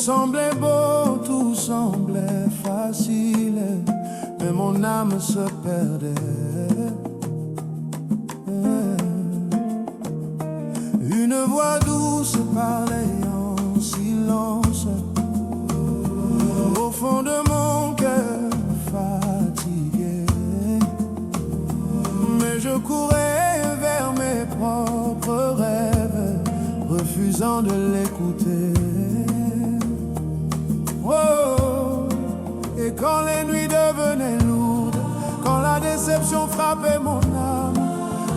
semblait beau, tout semblait facile, mais mon âme se perdait. Une voix douce parlait en silence au fond de mon cœur fatigué. Mais je courais vers mes propres rêves, refusant de l'écouter. Oh, et quand les nuits devenaient lourdes, quand la déception frappait mon âme,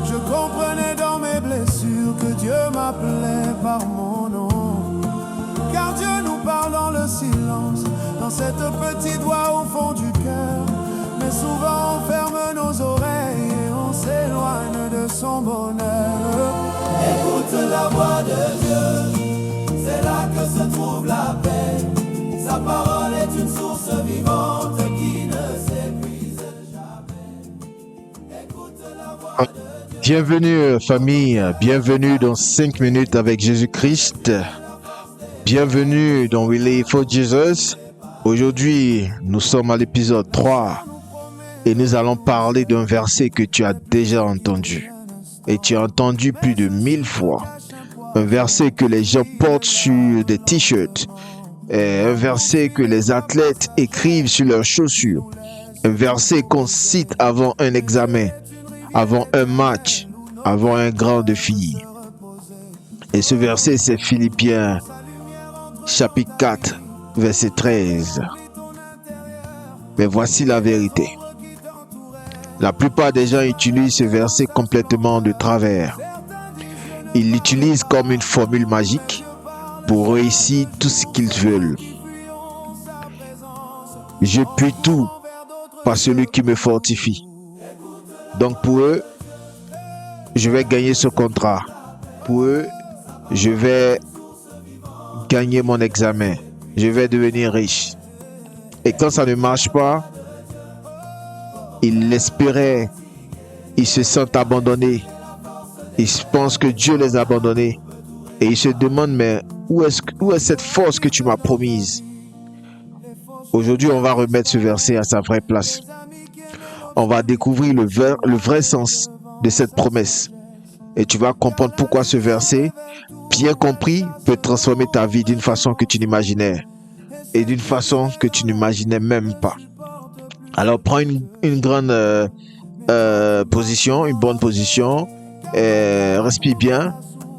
je comprenais dans mes blessures que Dieu m'appelait par mon nom. Car Dieu nous parle dans le silence, dans cette petite voix au fond du cœur. Mais souvent on ferme nos oreilles et on s'éloigne de son bonheur. Écoute la voix de Dieu, c'est là que se trouve la paix. Sa parole est une source vivante qui ne s'épuise jamais. Écoute la voix de Dieu. Bienvenue famille, bienvenue dans 5 minutes avec Jésus-Christ. Bienvenue dans We Live for Jesus. Aujourd'hui, nous sommes à l'épisode 3 et nous allons parler d'un verset que tu as déjà entendu. Et tu as entendu plus de 1000 fois. Un verset que les gens portent sur des t-shirts. Un verset que les athlètes écrivent sur leurs chaussures. Un verset qu'on cite avant un examen, avant un match, avant un grand défi. Et ce verset, c'est Philippiens chapitre 4, verset 13. Mais voici la vérité. La plupart des gens utilisent ce verset complètement de travers. Ils l'utilisent comme une formule magique pour réussir tout ce qu'ils veulent. Je puis tout par celui qui me fortifie. Donc pour eux, je vais gagner ce contrat. Pour eux, je vais gagner mon examen. Je vais devenir riche. Et quand ça ne marche pas, ils l'espéraient. Ils se sentent abandonnés. Ils pensent que Dieu les a abandonnés. Et ils se demandent, mais où est cette force que tu m'as promise? Aujourd'hui, on va remettre ce verset à sa vraie place. On va découvrir le vrai sens de cette promesse. Et tu vas comprendre pourquoi ce verset, bien compris, peut transformer ta vie d'une façon que tu n'imaginais. Et d'une façon que tu n'imaginais même pas. Alors prends une grande position, une bonne position. Respire bien.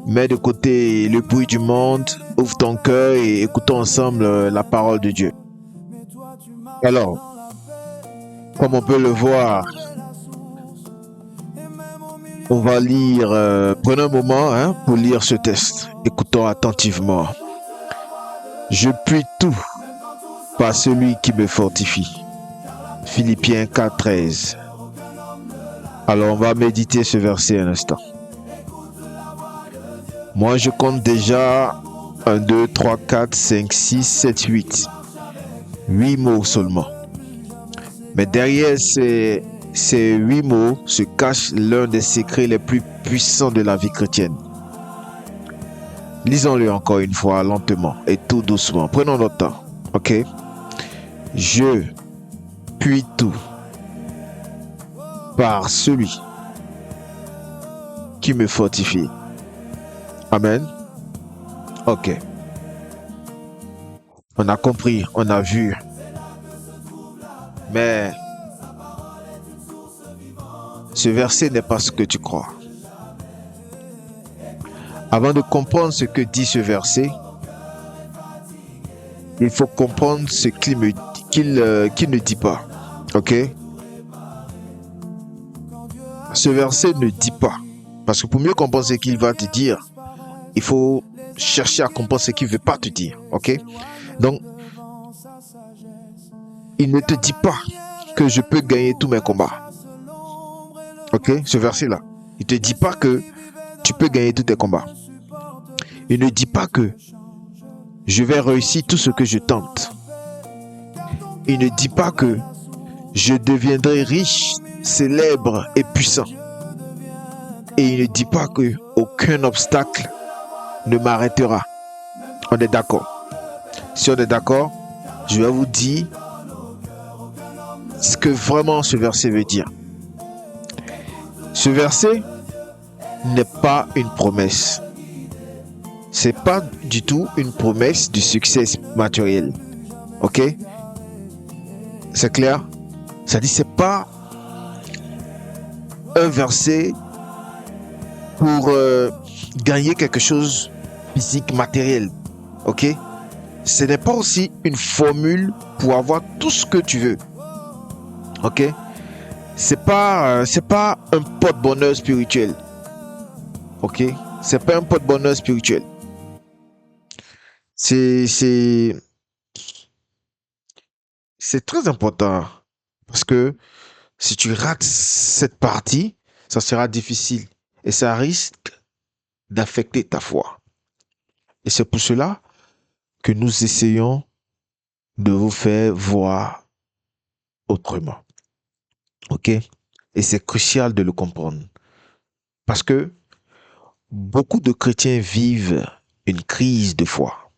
Mets de côté le bruit du monde. Ouvre ton cœur et écoutons ensemble la parole de Dieu. Alors, comme on peut le voir, on va lire, prenez un moment pour lire ce texte. Écoutons attentivement. Je puis tout par celui qui me fortifie. Philippiens 4, 13. Alors on va méditer ce verset un instant. Moi je compte déjà 1, 2, 3, 4, 5, 6, 7, 8. 8 mots seulement. Mais derrière ces 8 mots se cache l'un des secrets les plus puissants de la vie chrétienne. Lisons-le encore une fois lentement et tout doucement. Prenons notre temps. Ok? Je puis tout par celui qui me fortifie. Amen. Ok. On a compris, on a vu. Mais ce verset n'est pas ce que tu crois. Avant de comprendre ce que dit ce verset, il faut comprendre ce qu'il ne dit pas. Ok? Ce verset ne dit pas. Parce que pour mieux comprendre ce qu'il va te dire, il faut chercher à comprendre ce qu'il ne veut pas te dire. Ok? Donc, il ne te dit pas que je peux gagner tous mes combats. Ok? Ce verset-là. Il ne te dit pas que tu peux gagner tous tes combats. Il ne dit pas que je vais réussir tout ce que je tente. Il ne dit pas que je deviendrai riche, célèbre et puissant. Et il ne dit pas que aucun obstacle ne m'arrêtera. On est d'accord. Si on est d'accord, je vais vous dire ce que vraiment ce verset veut dire. Ce verset n'est pas une promesse. C'est pas du tout une promesse de succès matériel. Ok? C'est clair? Ça dit c'est pas un verset pour gagner quelque chose physique, matériel. Ok? Ce n'est pas aussi une formule pour avoir tout ce que tu veux. Ok? C'est pas un porte-bonheur spirituel. Ok? C'est pas un porte-bonheur spirituel. C'est très important parce que si tu rates cette partie, ça sera difficile et ça risque d'affecter ta foi. Et c'est pour cela que nous essayons de vous faire voir autrement. Ok? Et c'est crucial de le comprendre. Parce que beaucoup de chrétiens vivent une crise de foi.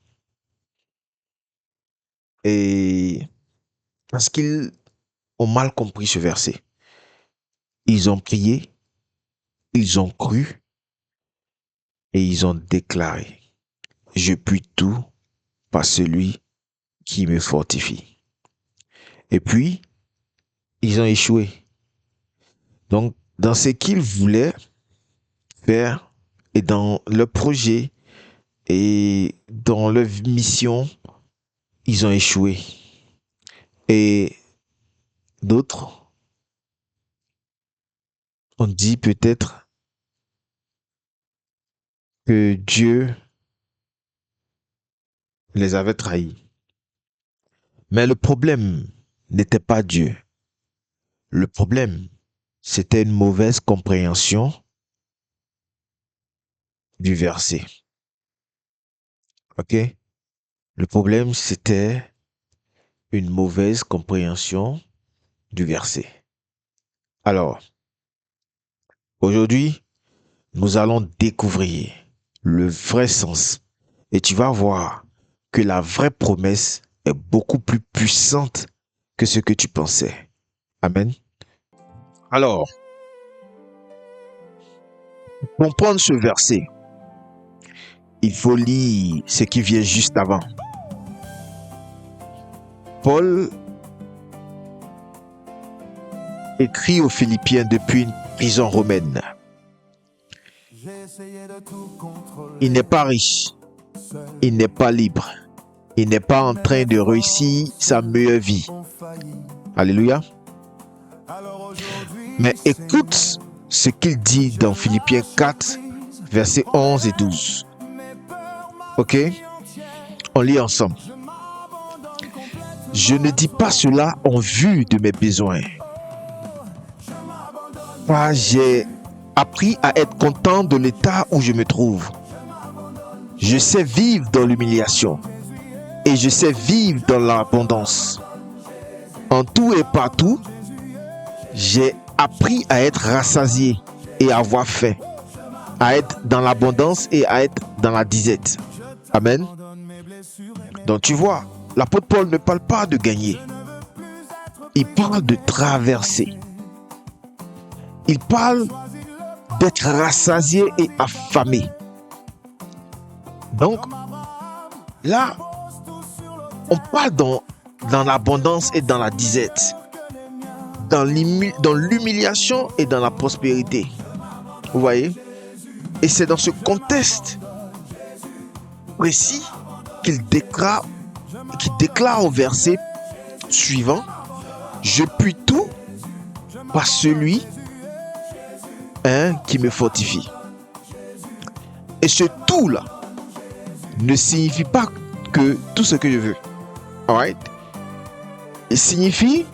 Et parce qu'ils ont mal compris ce verset. Ils ont prié, ils ont cru et ils ont déclaré: je puis tout par celui qui me fortifie. Et puis, ils ont échoué. Donc, dans ce qu'ils voulaient faire et dans leur projet et dans leur mission, ils ont échoué. Et d'autres ont dit peut-être que Dieu les avait trahis. Mais le problème n'était pas Dieu. Le problème, c'était une mauvaise compréhension du verset. Ok? Le problème, c'était une mauvaise compréhension du verset. Alors, aujourd'hui, nous allons découvrir le vrai sens et tu vas voir que la vraie promesse est beaucoup plus puissante que ce que tu pensais. Amen. Alors, pour comprendre ce verset, il faut lire ce qui vient juste avant. Paul écrit aux Philippiens depuis une prison romaine. Il n'est pas riche, il n'est pas libre, il n'est pas en train de réussir sa meilleure vie. Alléluia. Mais écoute ce qu'il dit dans Philippiens 4, versets 11 et 12. Ok? On lit ensemble. Je ne dis pas cela en vue de mes besoins. Car j'ai appris à être content de l'état où je me trouve. Je sais vivre dans l'humiliation et je sais vivre dans l'abondance. En tout et partout, j'ai appris à être rassasié et à avoir faim, à être dans l'abondance et à être dans la disette. Amen. Donc tu vois, l'apôtre Paul ne parle pas de gagner. Il parle de traverser. Il parle d'être rassasié et affamé. Donc, là, on parle dans l'abondance et dans la disette, dans l'humiliation et dans la prospérité. Vous voyez? Et c'est dans ce contexte précis qu'il déclare au verset suivant: je puis tout par celui qui me fortifie. Et ce tout là ne signifie pas que tout ce que je veux. Alright? Il signifie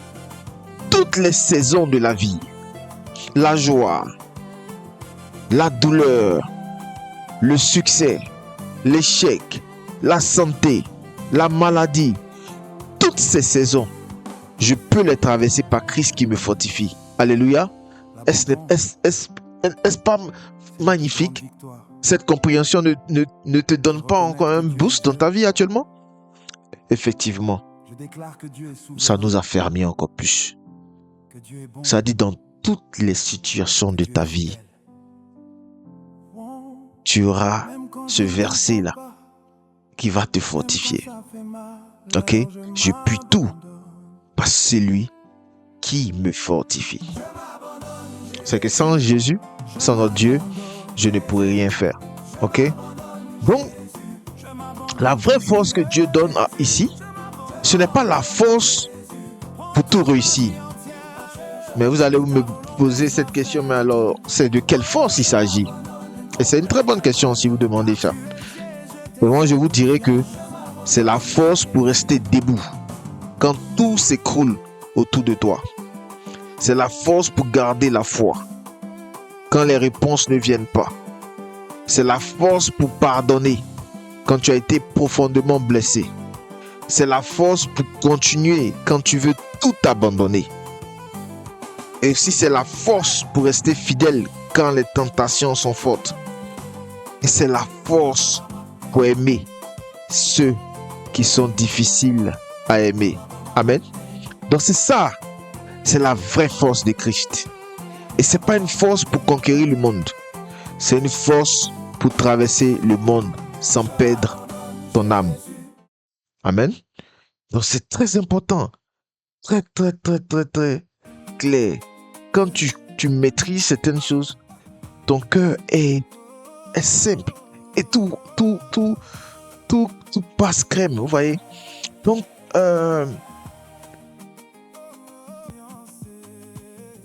toutes les saisons de la vie. La joie, la douleur, le succès, l'échec, la santé, la maladie. Toutes ces saisons, je peux les traverser par Christ qui me fortifie. Alléluia. Est-ce pas magnifique? Cette compréhension ne te donne pas encore un boost dans ta vie actuellement? effectivement, Je déclare que Dieu est souverain, ça nous a fermé encore plus. que Dieu est bon, Ça dit dans toutes les situations de ta vie, tu auras ce verset-là qui va te fortifier. Ok? Je puis tout par celui qui me fortifie. C'est que sans Jésus, sans notre Dieu, je ne pourrais rien faire. Ok? Donc, la vraie force que Dieu donne ici, ce n'est pas la force pour tout réussir. Mais vous allez me poser cette question, mais alors, c'est de quelle force il s'agit? Et c'est une très bonne question si vous demandez ça. Et moi, je vous dirais que c'est la force pour rester debout quand tout s'écroule autour de toi. C'est la force pour garder la foi quand les réponses ne viennent pas. C'est la force pour pardonner quand tu as été profondément blessé. C'est la force pour continuer quand tu veux tout abandonner. Et aussi c'est la force pour rester fidèle quand les tentations sont fortes. Et c'est la force pour aimer ceux qui sont difficiles à aimer. Amen. Donc c'est ça, c'est la vraie force de Christ. Et c'est pas une force pour conquérir le monde. C'est une force pour traverser le monde sans perdre ton âme. Amen. Donc c'est très important. Très clair. Quand tu maîtrises certaines choses, ton cœur est simple. Et tout passe crème, vous voyez. Donc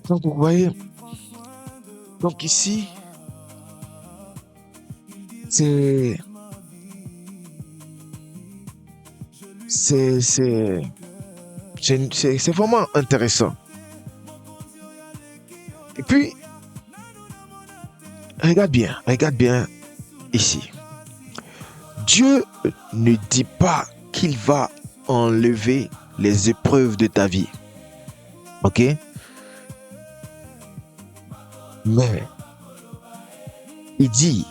vous voyez. Donc ici, c'est vraiment intéressant. Et puis, regarde bien ici. Dieu ne dit pas qu'il va enlever les épreuves de ta vie. Ok? Mais il dit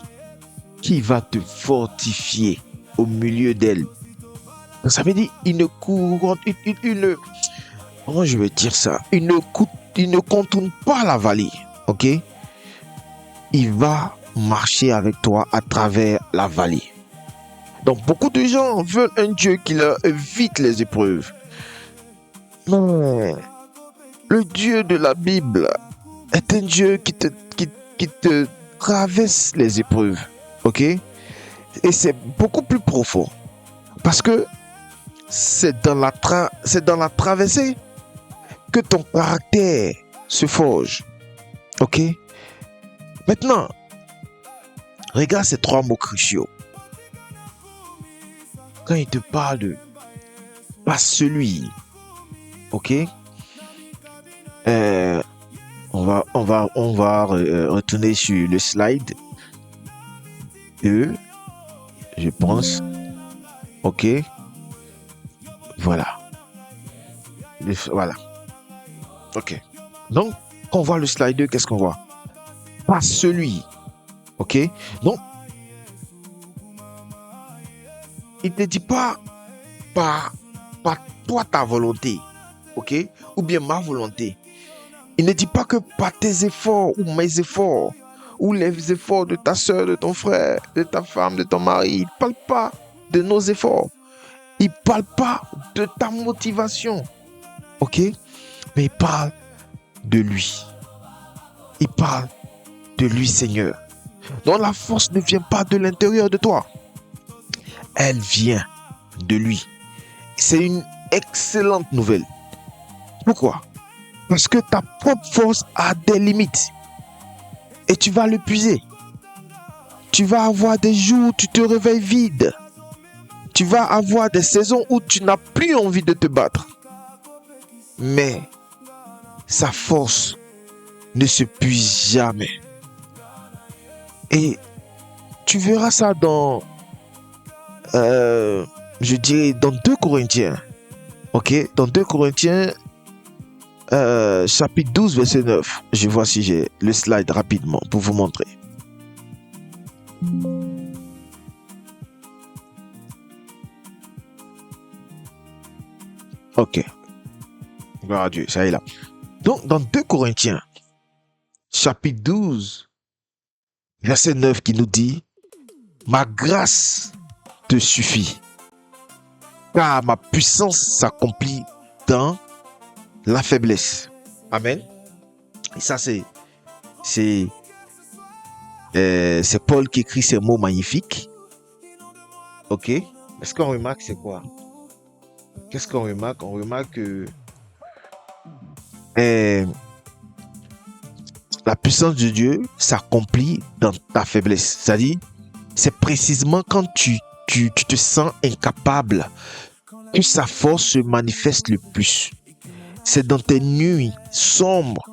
qu'il va te fortifier au milieu d'elle. Donc ça veut dire comment je vais dire ça? Il ne contourne pas la vallée. Ok? Il va marcher avec toi à travers la vallée. Donc beaucoup de gens veulent un Dieu qui leur évite les épreuves. Mais le Dieu de la Bible est un Dieu qui te traverse les épreuves. Ok? Et c'est beaucoup plus profond. Parce que c'est dans la traversée que ton caractère se forge. Ok? Maintenant, regarde ces trois mots cruciaux. Quand il te parle de pas celui, ok? On va retourner sur le slide 2, je pense. Ok? Voilà. Voilà. Ok. Donc, quand on voit le slide 2, qu'est-ce qu'on voit? Pas celui. Ok? Donc, il ne te dit pas toi ta volonté. Ok? Ou bien ma volonté. Il ne dit pas que par tes efforts ou mes efforts ou les efforts de ta soeur, de ton frère, de ta femme, de ton mari. Il ne parle pas de nos efforts. Il ne parle pas de ta motivation. Ok? Mais il parle de lui. Il parle de lui, Seigneur. Donc la force ne vient pas de l'intérieur de toi. Elle vient de lui. C'est une excellente nouvelle. Pourquoi? Parce que ta propre force a des limites. Et tu vas l'épuiser. Tu vas avoir des jours où tu te réveilles vide. Tu vas avoir des saisons où tu n'as plus envie de te battre. Mais sa force ne s'épuise jamais. Et tu verras ça dans, je dirais, dans 2 Corinthiens. Ok? Dans 2 Corinthiens, chapitre 12, verset 9. Je vois si j'ai le slide rapidement pour vous montrer. Ok. Gloire à Dieu, ça y est là. Donc, dans 2 Corinthiens, chapitre 12, verset 9, qui nous dit, ma grâce te suffit, car ma puissance s'accomplit dans la faiblesse. Amen. Et ça, c'est Paul qui écrit ces mots magnifiques. Ok. Mais ce qu'on remarque, c'est quoi? Qu'est-ce qu'on remarque? On remarque que la puissance de Dieu s'accomplit dans ta faiblesse. C'est-à-dire, c'est précisément quand tu te sens incapable que sa force se manifeste le plus. C'est dans tes nuits sombres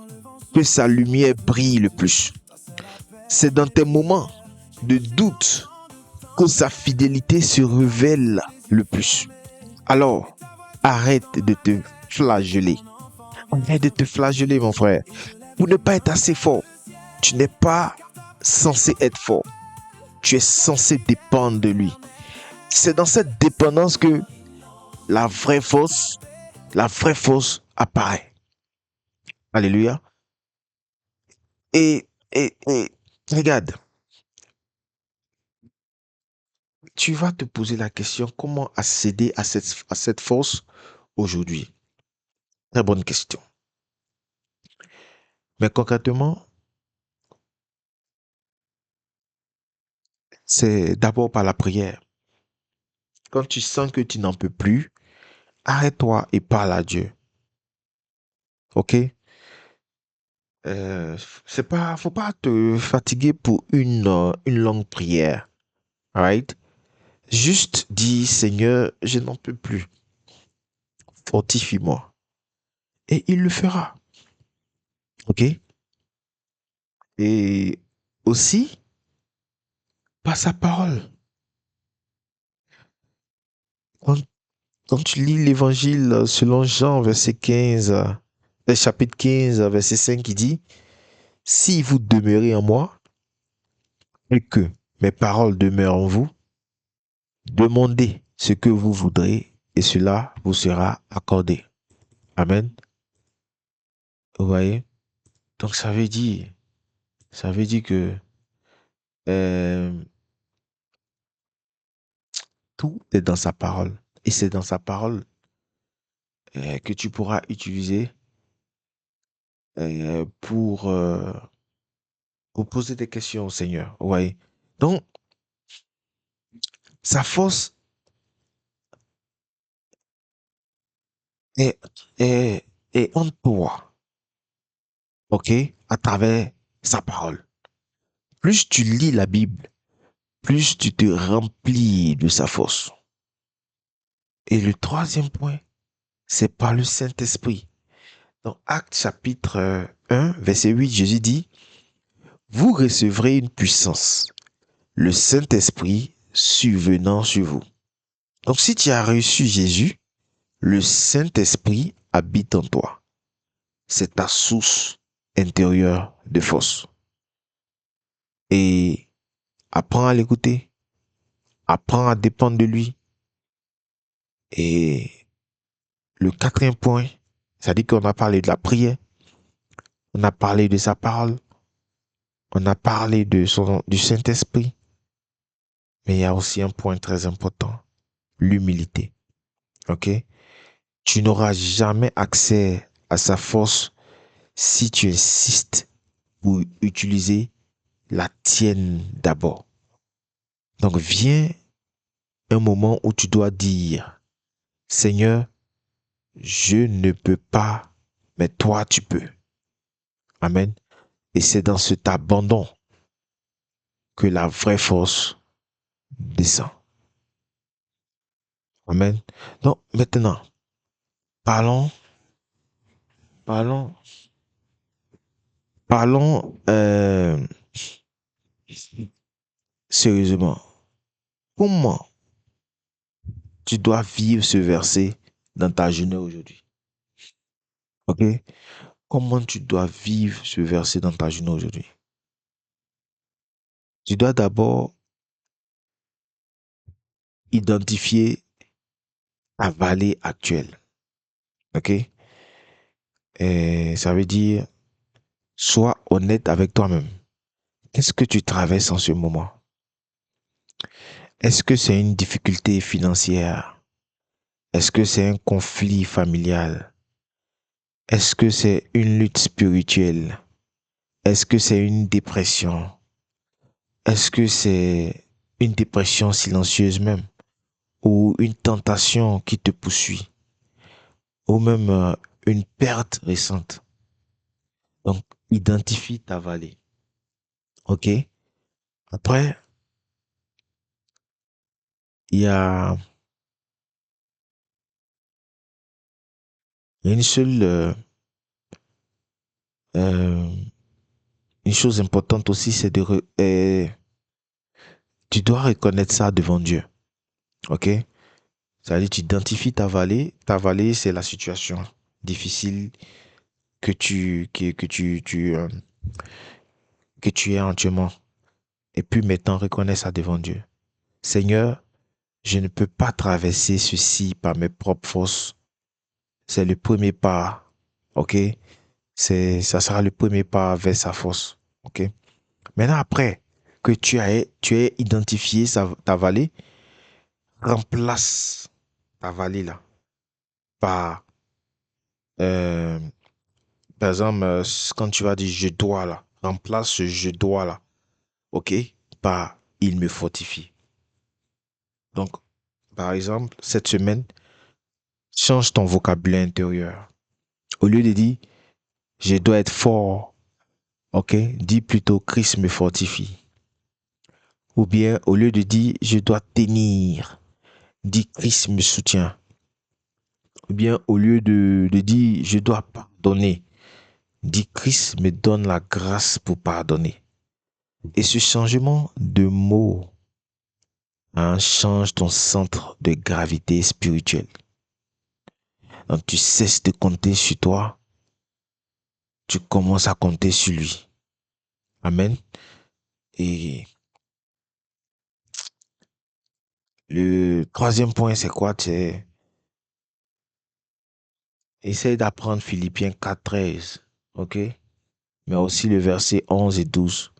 que sa lumière brille le plus. C'est dans tes moments de doute que sa fidélité se révèle le plus. Alors, arrête de te flageller. Arrête de te flageller, mon frère. Pour ne pas être assez fort, tu n'es pas censé être fort. Tu es censé dépendre de lui. C'est dans cette dépendance que la vraie force apparaît. Alléluia. Et regarde, tu vas te poser la question, comment accéder à cette force aujourd'hui? Très bonne question. Mais concrètement, c'est d'abord par la prière. Quand tu sens que tu n'en peux plus, arrête-toi et parle à Dieu. Ok? Faut pas te fatiguer pour une longue prière. Right? Juste dis, Seigneur, je n'en peux plus. Fortifie-moi. Et il le fera. Ok? Et aussi, par sa parole. Quand, quand tu lis l'évangile selon Jean, chapitre 15, verset 5, qui dit, si vous demeurez en moi et que mes paroles demeurent en vous, demandez ce que vous voudrez et cela vous sera accordé. Amen. Vous voyez? Donc ça veut dire que euh, tout est dans sa parole. Et c'est dans sa parole que tu pourras utiliser euh, pour, euh, pour poser des questions au Seigneur. Vous voyez? Donc, sa force est, est, est en toi. OK? À travers sa parole. Plus tu lis la Bible, plus tu te remplis de sa force. Et le troisième point, c'est par le Saint-Esprit. Dans Actes chapitre 1, verset 8, Jésus dit, vous recevrez une puissance, le Saint-Esprit survenant sur vous. Donc si tu as reçu Jésus, le Saint-Esprit habite en toi. C'est ta source intérieure de force. Et apprends à l'écouter, apprends à dépendre de lui. Et le quatrième point, c'est-à-dire qu'on a parlé de la prière, on a parlé de sa parole, on a parlé du Saint-Esprit, mais il y a aussi un point très important, l'humilité. Ok? Tu n'auras jamais accès à sa force si tu insistes pour utiliser la tienne d'abord. Donc vient un moment où tu dois dire, Seigneur, je ne peux pas, mais toi tu peux. Amen. Et c'est dans cet abandon que la vraie force descend. Amen. Donc maintenant, parlons, parlons, parlons sérieusement. Comment tu dois vivre ce verset dans ta journée aujourd'hui? Ok? Comment tu dois vivre ce verset dans ta journée aujourd'hui? Tu dois d'abord identifier ta vallée actuelle. Ok? Et ça veut dire, sois honnête avec toi-même. Qu'est-ce que tu traverses en ce moment? Est-ce que c'est une difficulté financière? Est-ce que c'est un conflit familial? Est-ce que c'est une lutte spirituelle? Est-ce que c'est une dépression? Est-ce que c'est une dépression silencieuse même? Ou une tentation qui te poursuit? Ou même une perte récente? Donc, identifie ta vallée. OK? Après, il y a une seule, euh, une chose importante aussi, c'est tu dois reconnaître ça devant Dieu. OK? C'est-à-dire, tu identifies ta vallée. Ta vallée, c'est la situation difficile que tu es entièrement. Et puis maintenant, reconnais ça devant Dieu. Seigneur, je ne peux pas traverser ceci par mes propres forces. C'est le premier pas. OK? Ça sera le premier pas vers sa force. OK? Maintenant, après que tu aies identifié ta vallée, remplace ta vallée là par, euh, par exemple, quand tu vas dire je dois là, remplace ce je dois là, OK, par il me fortifie. Donc, par exemple, cette semaine, change ton vocabulaire intérieur. Au lieu de dire je dois être fort, OK, dis plutôt Christ me fortifie. Ou bien, au lieu de dire je dois tenir, dis Christ me soutient. Ou bien, au lieu de dire je dois pardonner, dis Christ me donne la grâce pour pardonner. Et ce changement de mots, hein, change ton centre de gravité spirituelle. Donc tu cesses de compter sur toi, tu commences à compter sur lui. Amen. Et le troisième point, c'est quoi? C'est essaye d'apprendre Philippiens 4:13. OK? Mais aussi le verset 11 et 12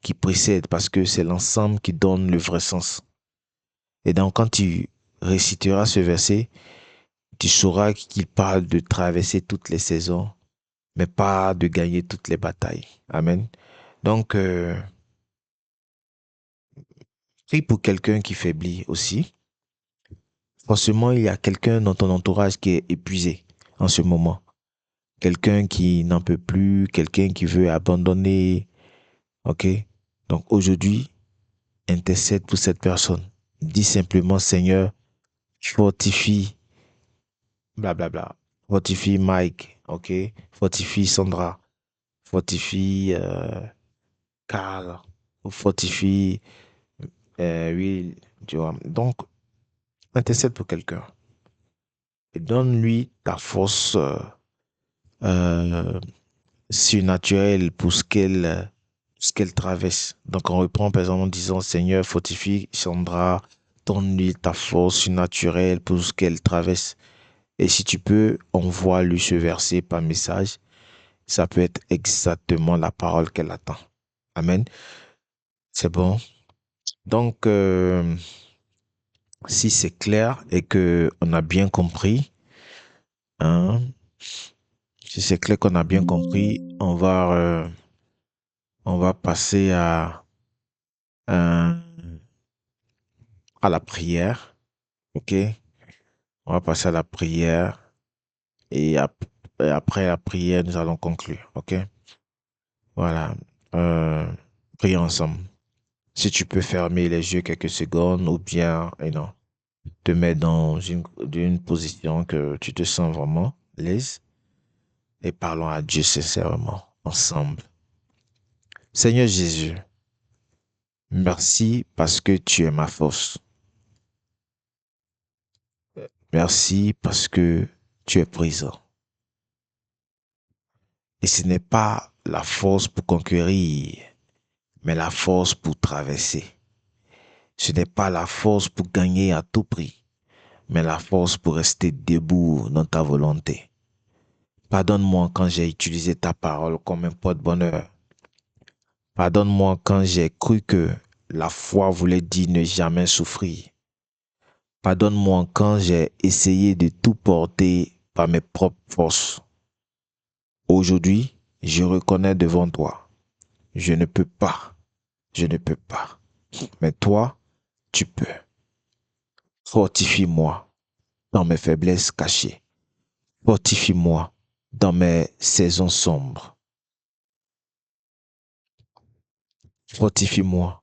qui précède parce que c'est l'ensemble qui donne le vrai sens. Et donc quand tu réciteras ce verset, tu sauras qu'il parle de traverser toutes les saisons, mais pas de gagner toutes les batailles. Amen. Donc, prie pour quelqu'un qui faiblit aussi. Forcément, il y a quelqu'un dans ton entourage qui est épuisé en ce moment. Quelqu'un qui n'en peut plus, quelqu'un qui veut abandonner. OK? Donc aujourd'hui, intercède pour cette personne. Dis simplement, Seigneur, fortifie, blablabla. Fortifie Mike, OK? Fortifie Sandra. Fortifie Carl. Fortifie Will. Tu vois? Donc, intercède pour quelqu'un. Et donne-lui ta force euh, surnaturelle pour ce qu'elle traverse. Donc, on reprend par exemple en disant, Seigneur, fortifie Sandra, donne-lui ta force surnaturelle pour ce qu'elle traverse. Et si tu peux, envoie-lui ce verset par message. Ça peut être exactement la parole qu'elle attend. Amen. C'est bon. Donc, si c'est clair et que on a bien compris, hein, si c'est clair qu'on a bien compris, on va passer à, à la prière. OK? On va passer à la prière et, et après la prière, nous allons conclure. OK? Voilà. Euh, Prions ensemble. Si tu peux fermer les yeux quelques secondes ou bien, non, te mettre dans une position que tu te sens vraiment l'aise et parlons à Dieu sincèrement, ensemble. Seigneur Jésus, merci parce que tu es ma force. Merci parce que tu es présent. Et ce n'est pas la force pour conquérir, mais la force pour traverser. Ce n'est pas la force pour gagner à tout prix, mais la force pour rester debout dans ta volonté. Pardonne-moi quand j'ai utilisé ta parole comme un porte-bonheur. Pardonne-moi quand j'ai cru que la foi voulait dire ne jamais souffrir. Pardonne-moi quand j'ai essayé de tout porter par mes propres forces. Aujourd'hui, je reconnais devant toi. Je ne peux pas. Je ne peux pas. Mais toi, tu peux. Fortifie-moi dans mes faiblesses cachées. Fortifie-moi dans mes saisons sombres. Fortifie-moi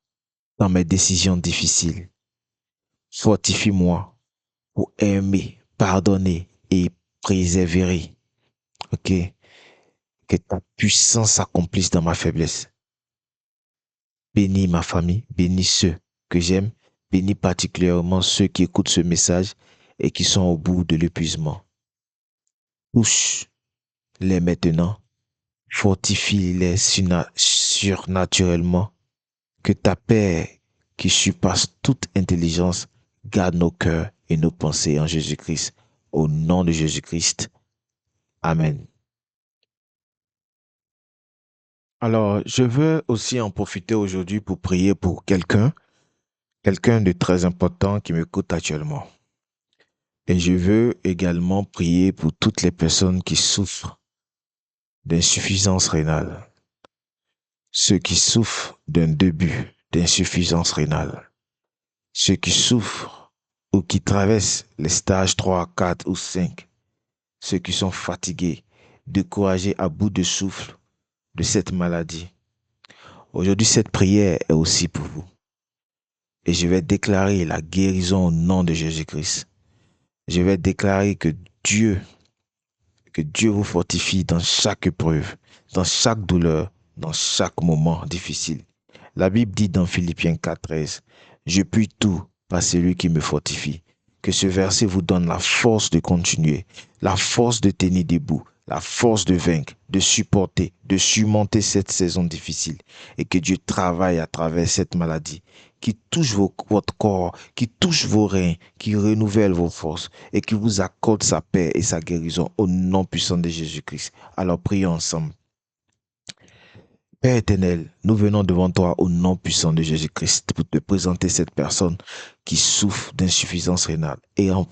dans mes décisions difficiles. Fortifie-moi pour aimer, pardonner et préserver. Ok? Que ta puissance s'accomplisse dans ma faiblesse. Bénis ma famille, bénis ceux que j'aime, bénis particulièrement ceux qui écoutent ce message et qui sont au bout de l'épuisement. Touche-les maintenant, fortifie-les surnaturellement, que ta paix qui surpasse toute intelligence garde nos cœurs et nos pensées en Jésus-Christ. Au nom de Jésus-Christ. Amen. Alors, je veux aussi en profiter aujourd'hui pour prier pour quelqu'un de très important qui m'écoute actuellement. Et je veux également prier pour toutes les personnes qui souffrent d'insuffisance rénale, ceux qui souffrent d'un début d'insuffisance rénale, ceux qui souffrent ou qui traversent les stages 3, 4 ou 5, ceux qui sont fatigués, découragés à bout de souffle de cette maladie. Aujourd'hui, cette prière est aussi pour vous. Et je vais déclarer la guérison au nom de Jésus-Christ. Je vais déclarer que Dieu vous fortifie dans chaque épreuve, dans chaque douleur, dans chaque moment difficile. La Bible dit dans Philippiens 4,13, « Je puis tout par celui qui me fortifie. » Que ce verset vous donne la force de continuer, la force de tenir debout, la force de vaincre, de supporter, de surmonter cette saison difficile et que Dieu travaille à travers cette maladie qui touche votre corps, qui touche vos reins, qui renouvelle vos forces et qui vous accorde sa paix et sa guérison au nom puissant de Jésus-Christ. Alors prions ensemble. Père éternel, nous venons devant toi au nom puissant de Jésus-Christ pour te présenter cette personne qui souffre d'insuffisance rénale et en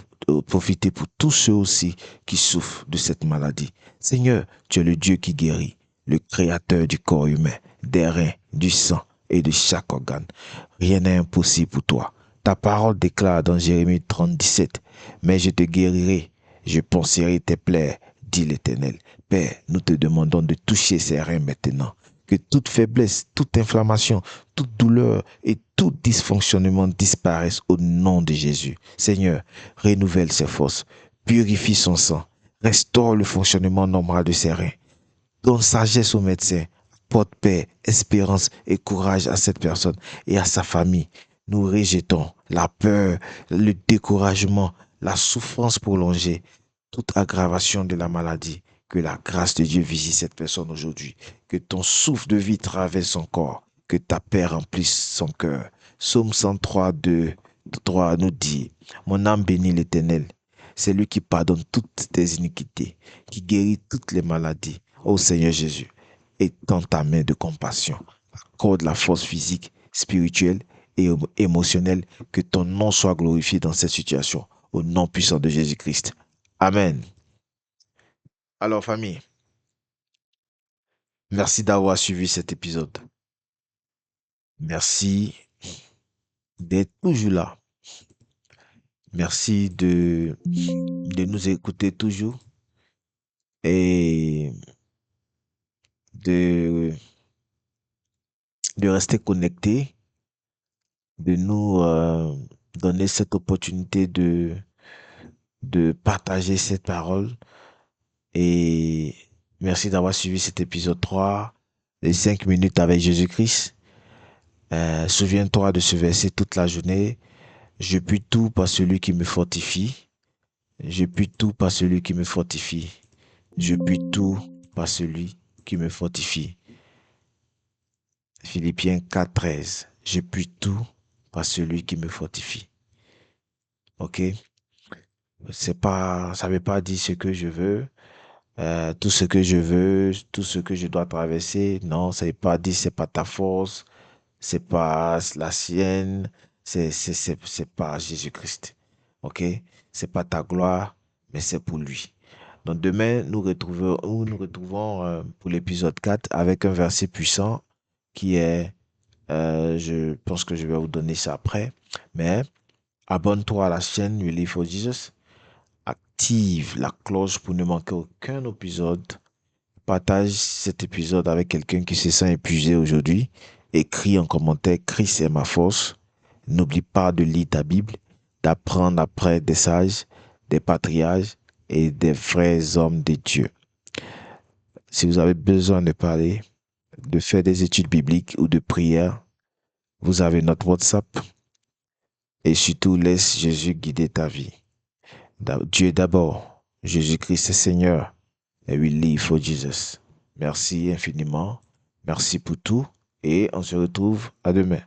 profiter pour tous ceux aussi qui souffrent de cette maladie. Seigneur, tu es le Dieu qui guérit, le créateur du corps humain, des reins, du sang et de chaque organe. Rien n'est impossible pour toi. Ta parole déclare dans Jérémie 30, 17, « Mais je te guérirai, je panserai tes plaies, dit l'Éternel. » Père, nous te demandons de toucher ces reins maintenant. Que toute faiblesse, toute inflammation, toute douleur et tout dysfonctionnement disparaissent au nom de Jésus. Seigneur, renouvelle ses forces, purifie son sang, restaure le fonctionnement normal de ses reins. Donne sagesse aux médecins, apporte paix, espérance et courage à cette personne et à sa famille. Nous rejetons la peur, le découragement, la souffrance prolongée, toute aggravation de la maladie. Que la grâce de Dieu visite cette personne aujourd'hui. Que ton souffle de vie traverse son corps. Que ta paix remplisse son cœur. Psaume 103, 2, 3 nous dit, « Mon âme bénit l'Éternel. C'est lui qui pardonne toutes tes iniquités, qui guérit toutes les maladies. Ô Seigneur Jésus, étends ta main de compassion. Accorde la force physique, spirituelle et émotionnelle. Que ton nom soit glorifié dans cette situation. Au nom puissant de Jésus-Christ. Amen. » Alors famille, merci d'avoir suivi cet épisode. Merci d'être toujours là. Merci de nous écouter toujours et de rester connecté, de nous donner cette opportunité de partager cette parole. Et merci d'avoir suivi cet épisode 3, les 5 minutes avec Jésus-Christ. Souviens-toi de ce verset toute la journée. Je puis tout par celui qui me fortifie. Je puis tout par celui qui me fortifie. Je puis tout par celui qui me fortifie. Philippiens 4,13. Je puis tout par celui qui me fortifie. Ok? Ça veut pas dire ce que je veux, tout ce que je veux, tout ce que je dois traverser. Non, ça veut pas dire c'est pas ta force, c'est pas la sienne, c'est pas Jésus-Christ. OK? C'est pas ta gloire, mais c'est pour lui. Donc demain, nous retrouvons pour l'épisode 4 avec un verset puissant qui est, je pense que je vais vous donner ça après, mais abonne-toi à la chaîne Really for Jesus, active la cloche pour ne manquer aucun épisode, partage cet épisode avec quelqu'un qui se sent épuisé aujourd'hui, écris en commentaire Christ est ma force, n'oublie pas de lire ta Bible, d'apprendre après des sages, des patriarches et des vrais hommes de Dieu. Si vous avez besoin de parler, de faire des études bibliques ou de prière, vous avez notre WhatsApp et surtout laisse Jésus guider ta vie. Dieu d'abord, Jésus-Christ est Seigneur et we live for Jesus. Merci infiniment, merci pour tout et on se retrouve à demain.